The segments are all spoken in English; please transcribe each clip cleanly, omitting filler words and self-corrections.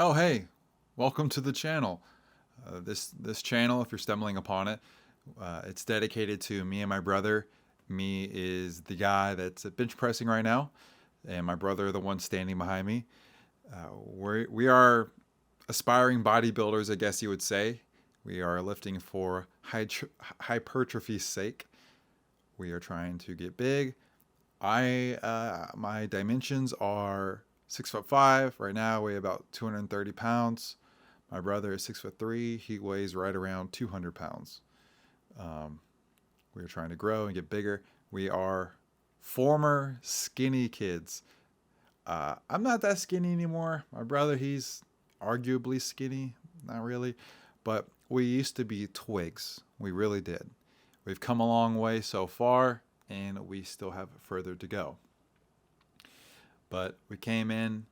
Oh, hey, welcome to the channel. This channel, if you're stumbling upon it, it's dedicated to me and my brother. Me is the guy that's bench pressing right now, and my brother, the one standing behind me. We are aspiring bodybuilders, I guess you would say. We are lifting for hypertrophy's sake. We are trying to get big. My dimensions are 6'5" right now. I weigh about 230 pounds. My brother is 6'3". He weighs right around 200 pounds. Um, we are trying to grow and get bigger. We are former skinny kids. I'm not that skinny anymore. My brother, he's arguably skinny, not really, but we used to be twigs. We really did. We've come a long way so far, and we still have further to go. But we came in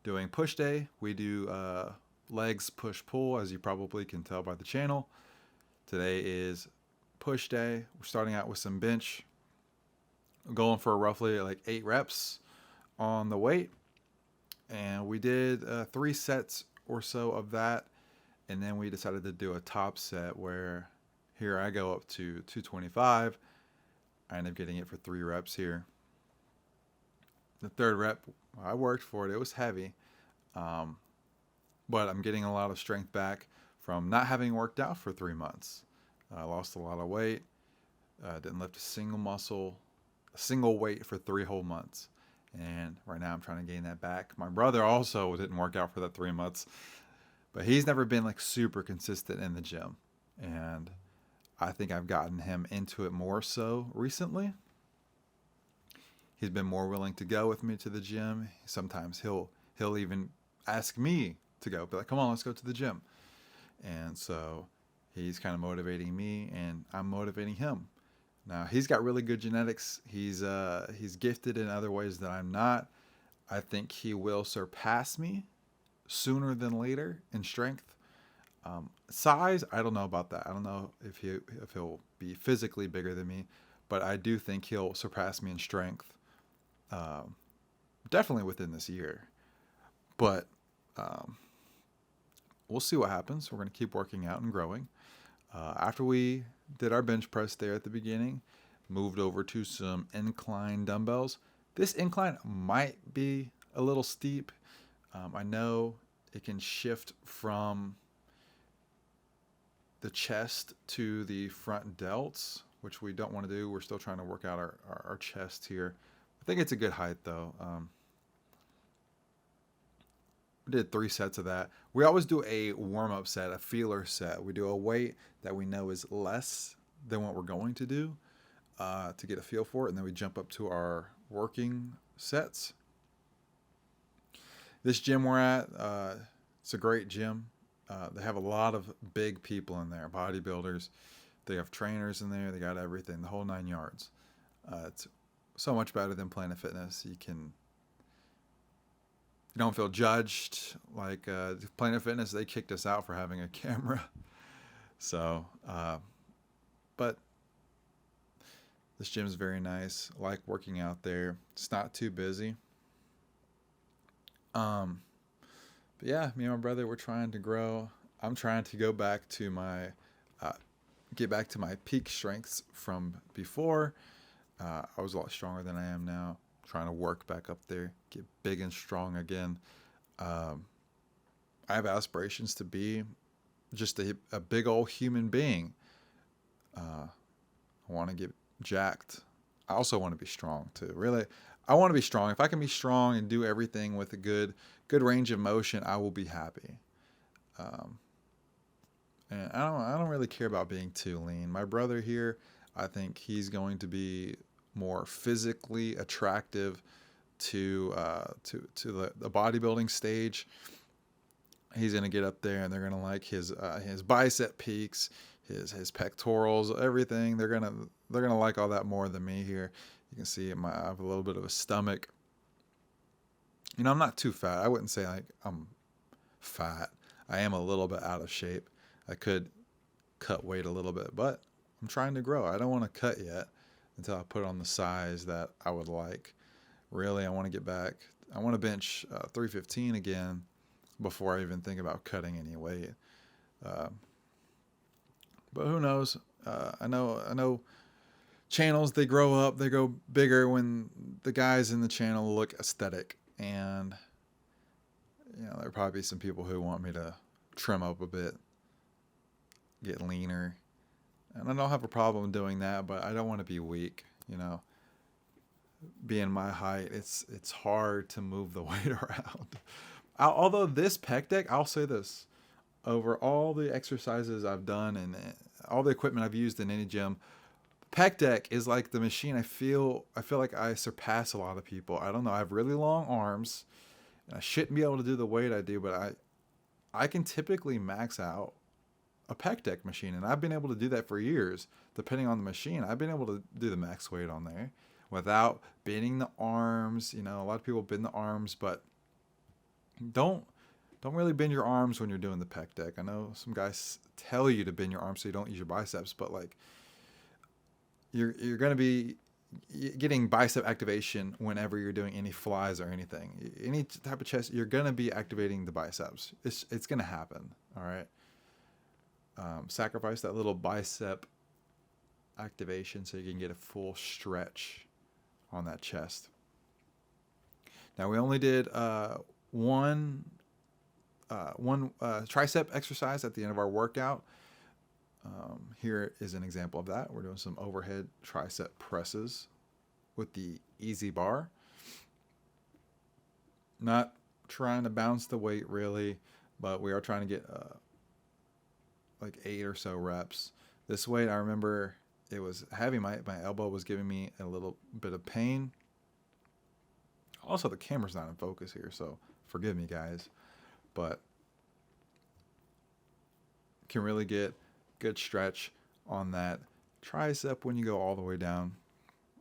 doing push day. We do legs push pull, as you probably can tell by the channel. Today is push day. We're starting out with some bench. I'm going for roughly like 8 reps on the weight. And we did 3 sets or so of that. And then we decided to do a top set where here I go up to 225. I end up getting it for 3 reps here. The third rep, I worked for it. It was heavy. Um, but I'm getting a lot of strength back from not having worked out for 3 months. I lost a lot of weight. Didn't lift a single muscle, a single weight for 3 whole months. And right now I'm trying to gain that back. My brother also didn't work out for that 3 months, but he's never been like super consistent in the gym. And I think I've gotten him into it more so recently. He's been more willing to go with me to the gym. Sometimes he'll even ask me to go, be like, "Come on, let's go to the gym." And so he's kind of motivating me, and I'm motivating him. Now he's got really good genetics. He's gifted in other ways that I'm not. I think he will surpass me sooner than later in strength. Size, I don't know about that. I don't know if he'll be physically bigger than me, but I do think he'll surpass me in strength. Um, Definitely within this year. But um, we'll see what happens. We're going to keep working out and growing. After we did our bench press there at the beginning, moved over to some incline dumbbells. This incline might be a little steep. I know it can shift from the chest to the front delts, which we don't want to do. We're still trying to work out our chest here. I think it's a good height though. We did 3 sets of that. We always do a warm up set, a feeler set. We do a weight that we know is less than what we're going to do to get a feel for it, and then we jump up to our working sets. This gym we're at, it's a great gym. They have a lot of big people in there, bodybuilders. They have trainers in there. They got everything, the whole 9 yards. It's so much better than Planet Fitness. You don't feel judged. Like Planet Fitness, they kicked us out for having a camera. So, but this gym is very nice. I like working out there. It's not too busy. Um, but yeah, me and my brother, we're trying to grow. I'm trying to go back to uh, get back to my peak strengths from before. I was a lot stronger than I am now. Trying to work back up there, get big and strong again. Um, I have aspirations to be just a big old human being. I want to get jacked. I also want to be strong too. Really, I want to be strong. If I can be strong and do everything with a good range of motion, I will be happy. Um, and I don't really care about being too lean. My brother here, I think he's going to be more physically attractive to the bodybuilding stage. He's gonna get up there, and they're gonna like his bicep peaks, his pectorals, everything. They're gonna like all that more than me here. You can see I have a little bit of a stomach. I'm not too fat. I wouldn't say like I'm fat. I am a little bit out of shape. I could cut weight a little bit, but I'm trying to grow. I don't want to cut yet until I put on the size that I would like. Really, I want to get back. I want to bench 315 again. before I even think about cutting any weight. Uh, but who knows? I know channels, they grow up, they go bigger when the guys in the channel look aesthetic. And, there'll probably be some people who want me to trim up a bit, get leaner. And I don't have a problem doing that, but I don't want to be weak, Being my height, it's hard to move the weight around. Although this pec deck, I'll say this, over all the exercises I've done and all the equipment I've used in any gym, pec deck is like the machine. I feel like I surpass a lot of people. I don't know. I have really long arms, and I shouldn't be able to do the weight I do, but I can typically max out a pec deck machine, and I've been able to do that for years. Depending on the machine, I've been able to do the max weight on there without bending the arms. A lot of people bend the arms, but don't really bend your arms when you're doing the pec deck. I know some guys tell you to bend your arms so you don't use your biceps, but like you're going to be getting bicep activation whenever you're doing any flies or anything. Any type of chest, you're going to be activating the biceps. It's going to happen, all right? Sacrifice that little bicep activation so you can get a full stretch on that chest. Now we only did one tricep exercise at the end of our workout. Here is an example of that. We're doing some overhead tricep presses with the EZ bar. Not trying to bounce the weight really, but we are trying to get like 8 or so reps. This weight, I remember it was heavy. My elbow was giving me a little bit of pain. Also, the camera's not in focus here, so forgive me, guys. But can really get good stretch on that tricep when you go all the way down.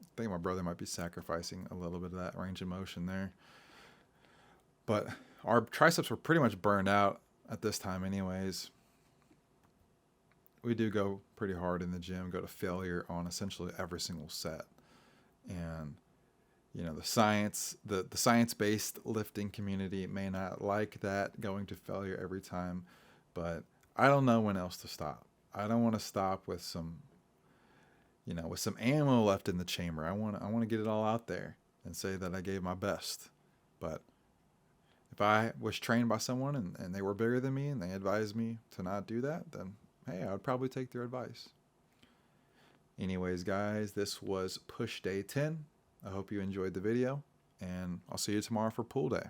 I think my brother might be sacrificing a little bit of that range of motion there. But our triceps were pretty much burned out at this time anyways. We do go pretty hard in the gym, go to failure on essentially every single set. And the science-based lifting community may not like that, going to failure every time, but I don't know when else to stop. I don't want to stop with some ammo left in the chamber. I want to get it all out there and say that I gave my best. But if I was trained by someone and they were bigger than me and they advised me to not do that, then hey, I would probably take their advice. Anyways, guys, this was push day 10. I hope you enjoyed the video, and I'll see you tomorrow for pull day.